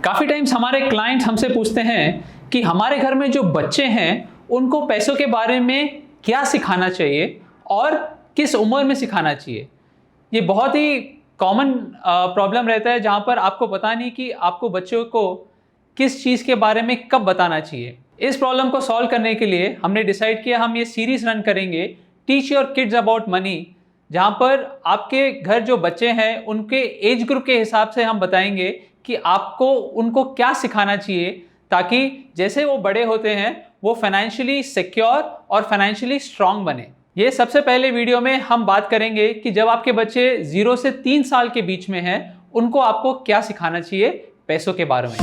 काफ़ी टाइम्स हमारे क्लाइंट्स हमसे पूछते हैं कि हमारे घर में जो बच्चे हैं उनको पैसों के बारे में क्या सिखाना चाहिए और किस उम्र में सिखाना चाहिए। ये बहुत ही कॉमन प्रॉब्लम रहता है जहाँ पर आपको पता नहीं कि आपको बच्चों को किस चीज़ के बारे में कब बताना चाहिए। इस प्रॉब्लम को सॉल्व करने के लिए हमने डिसाइड किया हम ये सीरीज़ रन करेंगे teach your kids about money, जहाँ पर आपके घर जो बच्चे हैं उनके एज ग्रुप के हिसाब से हम बताएंगे कि आपको उनको क्या सिखाना चाहिए ताकि जैसे वो बड़े होते हैं वो फाइनेंशियली सिक्योर और फाइनेंशियली स्ट्रांग बने। ये सबसे पहले वीडियो में हम बात करेंगे कि जब आपके बच्चे 0 से 3 साल के बीच में हैं उनको आपको क्या सिखाना चाहिए पैसों के बारे में।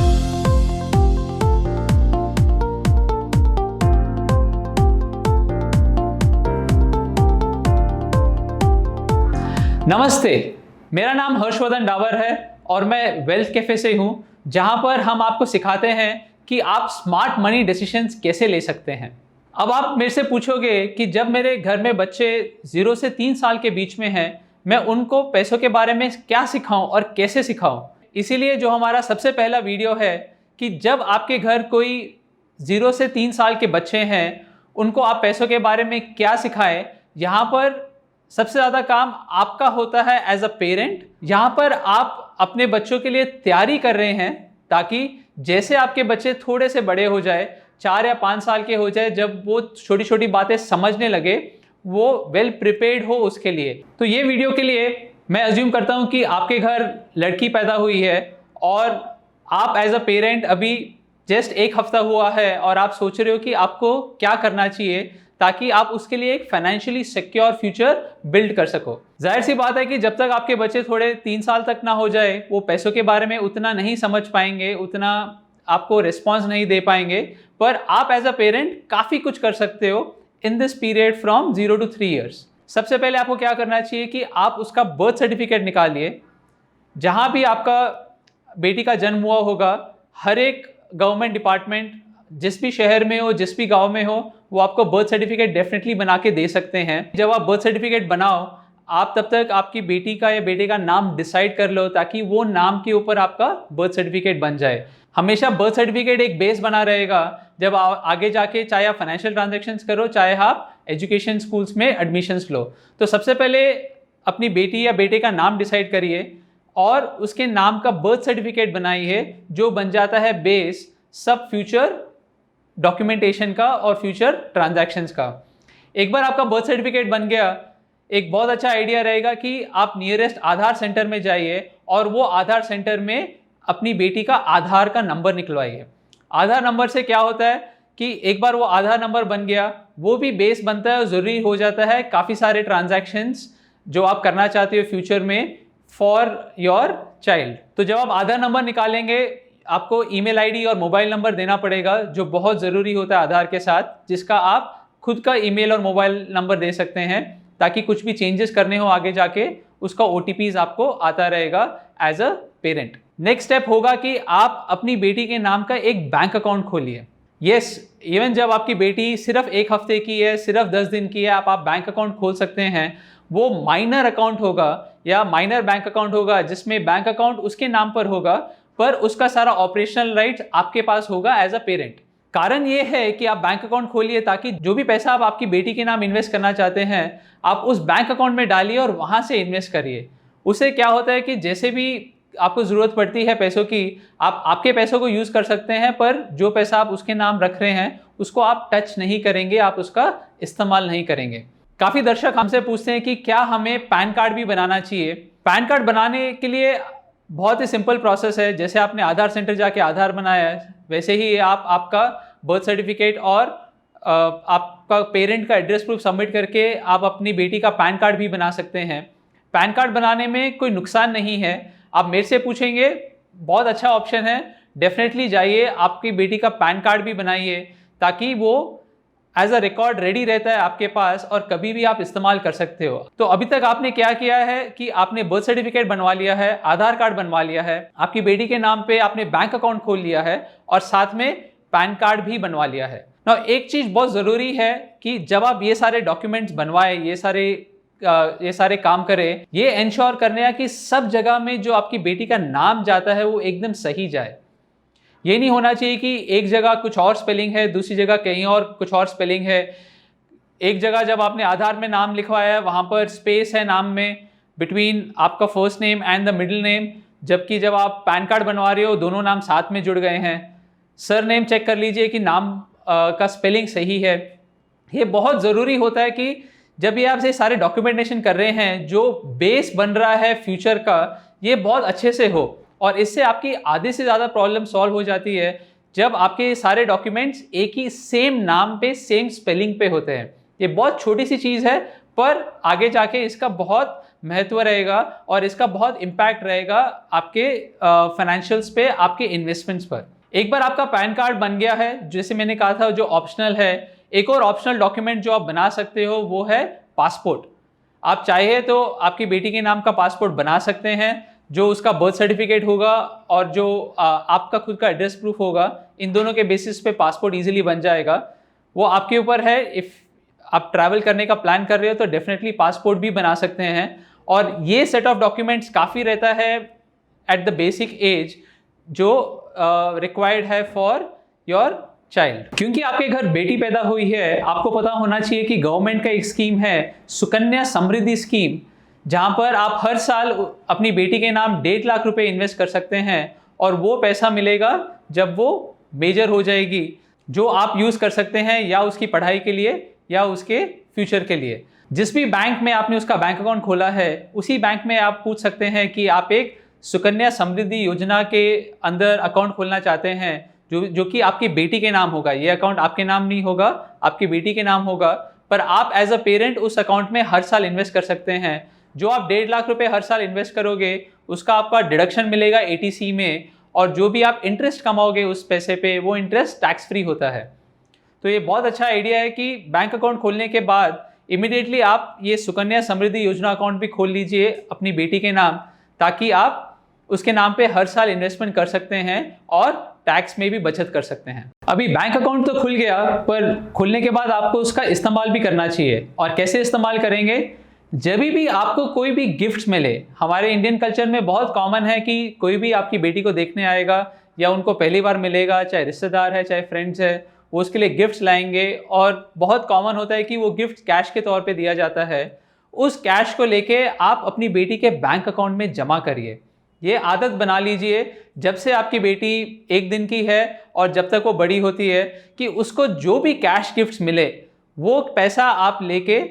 नमस्ते, मेरा नाम हर्षवर्धन डावर है और मैं वेल्थ कैफे से हूं, जहां पर हम आपको सिखाते हैं कि आप स्मार्ट मनी डिसीजंस कैसे ले सकते हैं। अब आप मेरे से पूछोगे कि जब मेरे घर में बच्चे 0 से 3 साल के बीच में हैं, मैं उनको पैसों के बारे में क्या सिखाऊं और कैसे सिखाऊं। इसीलिए जो हमारा सबसे पहला वीडियो है कि जब आपके घर कोई 0 से 3 साल के बच्चे हैं उनको आप पैसों के बारे में क्या सिखाएं। यहाँ पर सबसे ज़्यादा काम आपका होता है एज अ पेरेंट। यहाँ पर आप अपने बच्चों के लिए तैयारी कर रहे हैं ताकि जैसे आपके बच्चे थोड़े से बड़े हो जाए, 4 या 5 साल के हो जाए, जब वो छोटी छोटी बातें समझने लगे वो वेल प्रिपेयर्ड हो उसके लिए। तो ये वीडियो के लिए मैं अज्यूम करता हूँ कि आपके घर लड़की पैदा हुई है और आप एज अ पेरेंट अभी जस्ट 1 हफ्ता हुआ है और आप सोच रहे हो कि आपको क्या करना चाहिए ताकि आप उसके लिए एक फाइनेंशियली सिक्योर फ्यूचर बिल्ड कर सको। जाहिर सी बात है कि जब तक आपके बच्चे थोड़े 3 साल तक ना हो जाए वो पैसों के बारे में उतना नहीं समझ पाएंगे, उतना आपको रिस्पॉन्स नहीं दे पाएंगे, पर आप एज अ पेरेंट काफ़ी कुछ कर सकते हो in this period from 0 to 3 years। सबसे पहले आपको क्या करना चाहिए कि आप उसका बर्थ सर्टिफिकेट निकालिए। जहाँ भी आपका बेटी का जन्म हुआ होगा, हर एक गवर्नमेंट डिपार्टमेंट जिस भी शहर में हो, जिस भी गांव में हो, वो आपको बर्थ सर्टिफिकेट डेफिनेटली बना के दे सकते हैं। जब आप बर्थ सर्टिफिकेट बनाओ, आप तब तक आपकी बेटी का या बेटे का नाम डिसाइड कर लो ताकि वो नाम के ऊपर आपका बर्थ सर्टिफिकेट बन जाए। हमेशा बर्थ सर्टिफिकेट एक बेस बना रहेगा जब आगे जाके चाहे आप फाइनेंशियल ट्रांजेक्शन्स करो, चाहे आप एजुकेशन स्कूल्स में एडमिशन्स लो। तो सबसे पहले अपनी बेटी या बेटे का नाम डिसाइड करिए और उसके नाम का बर्थ सर्टिफिकेट बनाइए जो बन जाता है बेस सब फ्यूचर डॉक्यूमेंटेशन का और फ्यूचर ट्रांजैक्शंस का। एक बार आपका बर्थ सर्टिफिकेट बन गया, एक बहुत अच्छा आइडिया रहेगा कि आप नियरेस्ट आधार सेंटर में जाइए और वो आधार सेंटर में अपनी बेटी का आधार का नंबर निकलवाइए। आधार नंबर से क्या होता है कि एक बार वो आधार नंबर बन गया, वो भी बेस बनता है और ज़रूरी हो जाता है काफ़ी सारे ट्रांजैक्शंस जो आप करना चाहते हो फ्यूचर में फॉर योर चाइल्ड। तो जब आप आधार नंबर निकालेंगे आपको ईमेल आईडी और मोबाइल नंबर देना पड़ेगा जो बहुत ज़रूरी होता है आधार के साथ, जिसका आप खुद का ईमेल और मोबाइल नंबर दे सकते हैं ताकि कुछ भी चेंजेस करने हो आगे जाके उसका OTPs आपको आता रहेगा as a parent. Next step होगा कि आप अपनी बेटी के नाम का एक बैंक अकाउंट खोलिए। यस, इवन जब आपकी बेटी सिर्फ 1 हफ्ते की है, सिर्फ 10 दिन की है, आप बैंक अकाउंट खोल सकते हैं। वो माइनर अकाउंट होगा या माइनर बैंक अकाउंट होगा जिसमें बैंक अकाउंट उसके नाम पर होगा पर उसका सारा ऑपरेशनल राइट आपके पास होगा एज अ पेरेंट। कारण ये है कि आप बैंक अकाउंट खोलिए ताकि जो भी पैसा आप आपकी बेटी के नाम इन्वेस्ट करना चाहते हैं आप उस बैंक अकाउंट में डालिए और वहां से इन्वेस्ट करिए। उससे क्या होता है कि जैसे भी आपको ज़रूरत पड़ती है पैसों की, आप आपके पैसों को यूज़ कर सकते हैं, पर जो पैसा आप उसके नाम रख रहे हैं उसको आप टच नहीं करेंगे, आप उसका इस्तेमाल नहीं करेंगे। काफ़ी दर्शक हमसे पूछते हैं कि क्या हमें पैन कार्ड भी बनाना चाहिए। पैन कार्ड बनाने के लिए बहुत ही सिंपल प्रोसेस है। जैसे आपने आधार सेंटर जाके आधार बनाया है वैसे ही आप आपका बर्थ सर्टिफिकेट और आपका पेरेंट का एड्रेस प्रूफ सबमिट करके आप अपनी बेटी का पैन कार्ड भी बना सकते हैं। पैन कार्ड बनाने में कोई नुकसान नहीं है। आप मेरे से पूछेंगे, बहुत अच्छा ऑप्शन है, डेफिनेटली जाइए आपकी बेटी का पैन कार्ड भी बनाइए ताकि वो एज अ रिकॉर्ड रेडी रहता है आपके पास और कभी भी आप इस्तेमाल कर सकते हो। तो अभी तक आपने क्या किया है कि आपने बर्थ सर्टिफिकेट बनवा लिया है, आधार कार्ड बनवा लिया है, आपकी बेटी के नाम पे आपने बैंक अकाउंट खोल लिया है और साथ में पैन कार्ड भी बनवा लिया है। ना एक चीज़ बहुत ज़रूरी है कि जब आप ये सारे डॉक्यूमेंट्स बनवाए, ये सारे काम करें, ये इंश्योर करने हैं कि सब जगह में जो आपकी बेटी का नाम जाता है वो एकदम सही जाए। ये नहीं होना चाहिए कि एक जगह कुछ और स्पेलिंग है, दूसरी जगह कहीं और कुछ और स्पेलिंग है। एक जगह जब आपने आधार में नाम लिखवाया है वहाँ पर स्पेस है नाम में बिटवीन आपका first name and the middle name, जबकि जब आप पैन कार्ड बनवा रहे हो दोनों नाम साथ में जुड़ गए हैं। सर नेम चेक कर लीजिए कि नाम का स्पेलिंग सही है। ये बहुत ज़रूरी होता है कि जब ये आप ये सारे डॉक्यूमेंटेशन कर रहे हैं, जो बेस बन रहा है फ्यूचर का, ये बहुत अच्छे से हो, और इससे आपकी आधे से ज़्यादा प्रॉब्लम सॉल्व हो जाती है जब आपके सारे डॉक्यूमेंट्स एक ही सेम नाम पे सेम स्पेलिंग पे होते हैं। ये बहुत छोटी सी चीज़ है पर आगे जाके इसका बहुत महत्व रहेगा और इसका बहुत इम्पैक्ट रहेगा आपके फाइनेंशियल्स पे, आपके इन्वेस्टमेंट्स पर। एक बार आपका पैन कार्ड बन गया है, जैसे मैंने कहा था जो ऑप्शनल है, एक और ऑप्शनल डॉक्यूमेंट जो आप बना सकते हो वो है पासपोर्ट। आप चाहे तो आपकी बेटी के नाम का पासपोर्ट बना सकते हैं, जो उसका बर्थ सर्टिफिकेट होगा और जो आपका खुद का एड्रेस प्रूफ होगा, इन दोनों के बेसिस पे पासपोर्ट इजीली बन जाएगा। वो आपके ऊपर है, इफ़ आप ट्रैवल करने का प्लान कर रहे हो तो डेफिनेटली पासपोर्ट भी बना सकते हैं। और ये सेट ऑफ डॉक्यूमेंट्स काफ़ी रहता है एट द बेसिक एज जो रिक्वायर्ड है फॉर योर चाइल्ड। क्योंकि आपके घर बेटी पैदा हुई है, आपको पता होना चाहिए कि गवर्नमेंट का एक स्कीम है सुकन्या समृद्धि स्कीम, जहां पर आप हर साल अपनी बेटी के नाम 1.5 लाख रुपए इन्वेस्ट कर सकते हैं और वो पैसा मिलेगा जब वो मेजर हो जाएगी, जो आप यूज़ कर सकते हैं या उसकी पढ़ाई के लिए या उसके फ्यूचर के लिए। जिस भी बैंक में आपने उसका बैंक अकाउंट खोला है उसी बैंक में आप पूछ सकते हैं कि आप एक सुकन्या समृद्धि योजना के अंदर अकाउंट खोलना चाहते हैं जो कि आपकी बेटी के नाम होगा। ये अकाउंट आपके नाम नहीं होगा, आपकी बेटी के नाम होगा, पर आप एज अ पेरेंट उस अकाउंट में हर साल इन्वेस्ट कर सकते हैं। जो आप 1.5 लाख रुपए हर साल इन्वेस्ट करोगे उसका आपका डिडक्शन मिलेगा ATC में, और जो भी आप इंटरेस्ट कमाओगे उस पैसे पे वो इंटरेस्ट टैक्स फ्री होता है। तो ये बहुत अच्छा आइडिया है कि बैंक अकाउंट खोलने के बाद इमीडिएटली आप ये सुकन्या समृद्धि योजना अकाउंट भी खोल लीजिए अपनी बेटी के नाम, ताकि आप उसके नाम पे हर साल इन्वेस्टमेंट कर सकते हैं और टैक्स में भी बचत कर सकते हैं। अभी बैंक अकाउंट तो खुल गया, पर खुलने के बाद आपको उसका इस्तेमाल भी करना चाहिए। और कैसे इस्तेमाल करेंगे? जब भी आपको कोई भी गिफ्ट मिले, हमारे इंडियन कल्चर में बहुत कॉमन है कि कोई भी आपकी बेटी को देखने आएगा या उनको पहली बार मिलेगा, चाहे रिश्तेदार है चाहे फ्रेंड्स है, वो उसके लिए गिफ्ट्स लाएंगे और बहुत कॉमन होता है कि वो गिफ्ट कैश के तौर पे दिया जाता है। उस कैश को लेके आप अपनी बेटी के बैंक अकाउंट में जमा करिए। ये आदत बना लीजिए जब से आपकी बेटी 1 दिन की है और जब तक वो बड़ी होती है, कि उसको जो भी कैश गिफ्ट्स मिले वो पैसा आप लेके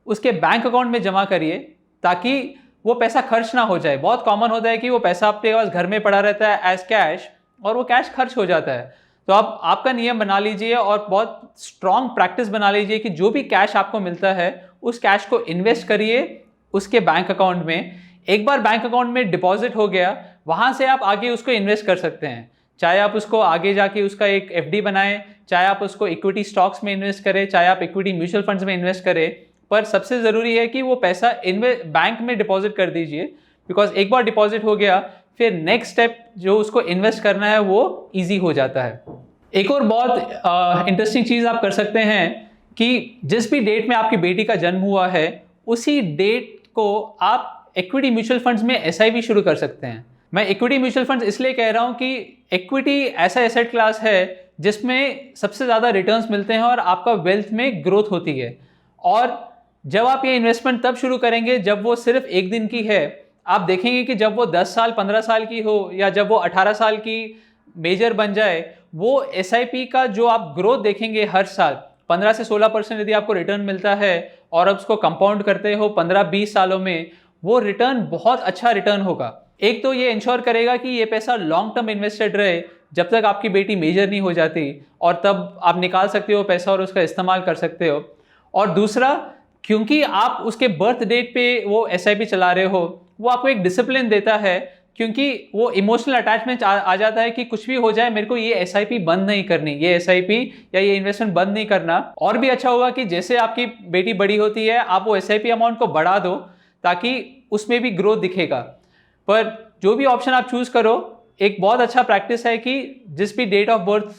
उसके बैंक अकाउंट में जमा करिए, ताकि वो पैसा खर्च ना हो जाए। बहुत कॉमन होता है कि वो पैसा आपके पास घर में पड़ा रहता है एज कैश और वो कैश खर्च हो जाता है। तो आप आपका नियम बना लीजिए और बहुत स्ट्रॉन्ग प्रैक्टिस बना लीजिए कि जो भी कैश आपको मिलता है उस कैश को इन्वेस्ट करिए उसके बैंक अकाउंट में। एक बार बैंक अकाउंट में डिपॉजिट हो गया, वहाँ से आप आगे उसको इन्वेस्ट कर सकते हैं। चाहे आप उसको आगे जाके उसका एक FD बनाएं, चाहे आप उसको इक्विटी स्टॉक्स में इन्वेस्ट करें, चाहे आप इक्विटी म्यूचुअल फंड्स में इन्वेस्ट करें, पर सबसे ज़रूरी है कि वो पैसा बैंक में डिपॉजिट कर दीजिए। बिकॉज एक बार डिपॉजिट हो गया फिर नेक्स्ट स्टेप जो उसको इन्वेस्ट करना है वो ईजी हो जाता है। एक और बहुत इंटरेस्टिंग चीज़ आप कर सकते हैं कि जिस भी डेट में आपकी बेटी का जन्म हुआ है उसी डेट को आप इक्विटी म्यूचुअल फंड्स में SIP शुरू कर सकते हैं। मैं इक्विटी म्यूचुअल फंड्स इसलिए कह रहा हूँ कि इक्विटी ऐसा एसेट क्लास है जिसमें सबसे ज़्यादा रिटर्न्स मिलते हैं और आपका वेल्थ में ग्रोथ होती है। और जब आप ये इन्वेस्टमेंट तब शुरू करेंगे जब वो सिर्फ 1 दिन की है। आप देखेंगे कि जब वो 10 साल 15 साल की हो या जब वो 18 साल की मेजर बन जाए, वो SIP का जो आप ग्रोथ देखेंगे हर साल 15 से 16% यदि आपको रिटर्न मिलता है और अब उसको कंपाउंड करते हो 15-20 सालों में, वो रिटर्न बहुत अच्छा रिटर्न होगा। एक तो ये इंश्योर करेगा कि ये पैसा लॉन्ग टर्म इन्वेस्टेड रहे जब तक आपकी बेटी मेजर नहीं हो जाती, और तब आप निकाल सकते हो पैसा और उसका इस्तेमाल कर सकते हो। और दूसरा, क्योंकि आप उसके बर्थ डेट पे वो SIP चला रहे हो, वो आपको एक डिसिप्लिन देता है, क्योंकि वो इमोशनल अटैचमेंट आ जाता है कि कुछ भी हो जाए मेरे को ये SIP बंद नहीं करनी, ये SIP या ये इन्वेस्टमेंट बंद नहीं करना। और भी अच्छा होगा कि जैसे आपकी बेटी बड़ी होती है आप वो SIP अमाउंट को बढ़ा दो ताकि उसमें भी ग्रोथ दिखेगा। पर जो भी ऑप्शन आप चूज करो, एक बहुत अच्छा प्रैक्टिस है कि जिस भी डेट ऑफ बर्थ,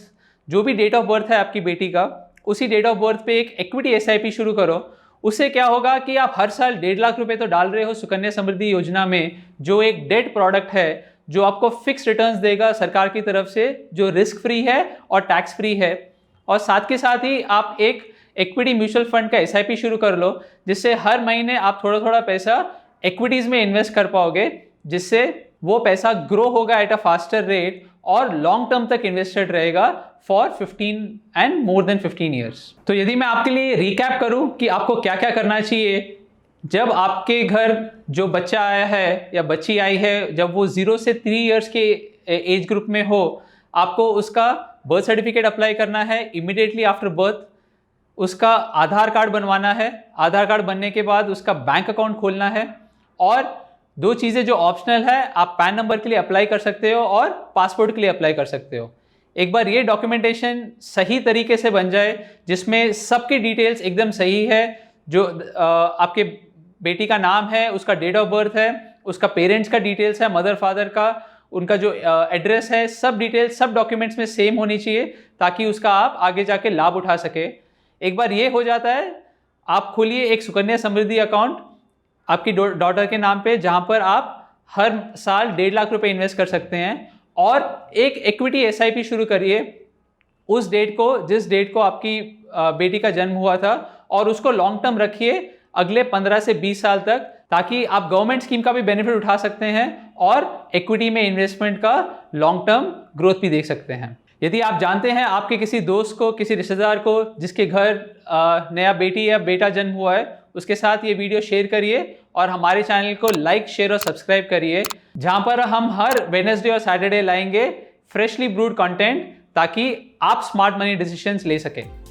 जो भी डेट ऑफ बर्थ है आपकी बेटी का, उसी डेट ऑफ बर्थ पे एक इक्विटी SIP शुरू करो। उससे क्या होगा कि आप हर साल 1.5 लाख रुपए तो डाल रहे हो सुकन्या समृद्धि योजना में, जो एक डेट प्रोडक्ट है जो आपको फिक्स रिटर्न्स देगा सरकार की तरफ से, जो रिस्क फ्री है और टैक्स फ्री है। और साथ के साथ ही आप एक इक्विटी म्यूचुअल फंड का SIP शुरू कर लो, जिससे हर महीने आप थोड़ा थोड़ा पैसा इक्विटीज़ में इन्वेस्ट कर पाओगे, जिससे वो पैसा ग्रो होगा एट अ फास्टर रेट और लॉन्ग टर्म तक इन्वेस्टेड रहेगा for 15 and more than 15 years. तो यदि मैं आपके लिए रिकैप करूं कि आपको क्या क्या करना चाहिए जब आपके घर जो बच्चा आया है या बच्ची आई है, जब वो 0 से 3 ईयर्स के एज ग्रुप में हो, आपको उसका बर्थ सर्टिफिकेट अप्लाई करना है इमीडिएटली आफ्टर बर्थ, उसका आधार कार्ड बनवाना है, आधार कार्ड बनने के बाद उसका बैंक अकाउंट खोलना है, और 2 चीज़ें जो ऑप्शनल है, आप पैन नंबर के लिए अप्लाई कर सकते हो और पासपोर्ट के लिए अप्लाई कर सकते हो। एक बार ये डॉक्यूमेंटेशन सही तरीके से बन जाए, जिसमें सबकी डिटेल्स एकदम सही है, जो आपके बेटी का नाम है, उसका डेट ऑफ बर्थ है, उसका पेरेंट्स का डिटेल्स है, मदर फादर का, उनका जो एड्रेस है, सब डिटेल्स सब डॉक्यूमेंट्स में सेम होनी चाहिए, ताकि उसका आप आगे जाके लाभ उठा सके। एक बार ये हो जाता है, आप खोलिए एक सुकन्या समृद्धि अकाउंट आपकी डॉटर के नाम पे, जहां पर आप हर साल 1.5 लाख रुपए इन्वेस्ट कर सकते हैं, और एक इक्विटी SIP शुरू करिए उस डेट को, जिस डेट को आपकी बेटी का जन्म हुआ था, और उसको लॉन्ग टर्म रखिए अगले 15 से 20 साल तक, ताकि आप गवर्नमेंट स्कीम का भी बेनिफिट उठा सकते हैं और इक्विटी में इन्वेस्टमेंट का लॉन्ग टर्म ग्रोथ भी देख सकते हैं। यदि आप जानते हैं आपके किसी दोस्त को, किसी रिश्तेदार को जिसके घर नया बेटी या बेटा जन्म हुआ है, उसके साथ ये वीडियो शेयर करिए और हमारे चैनल को लाइक, शेयर और सब्सक्राइब करिए, जहां पर हम हर वेडनेसडे और सैटरडे लाएंगे फ्रेशली ब्रूड कंटेंट, ताकि आप स्मार्ट मनी डिसीजंस ले सकें।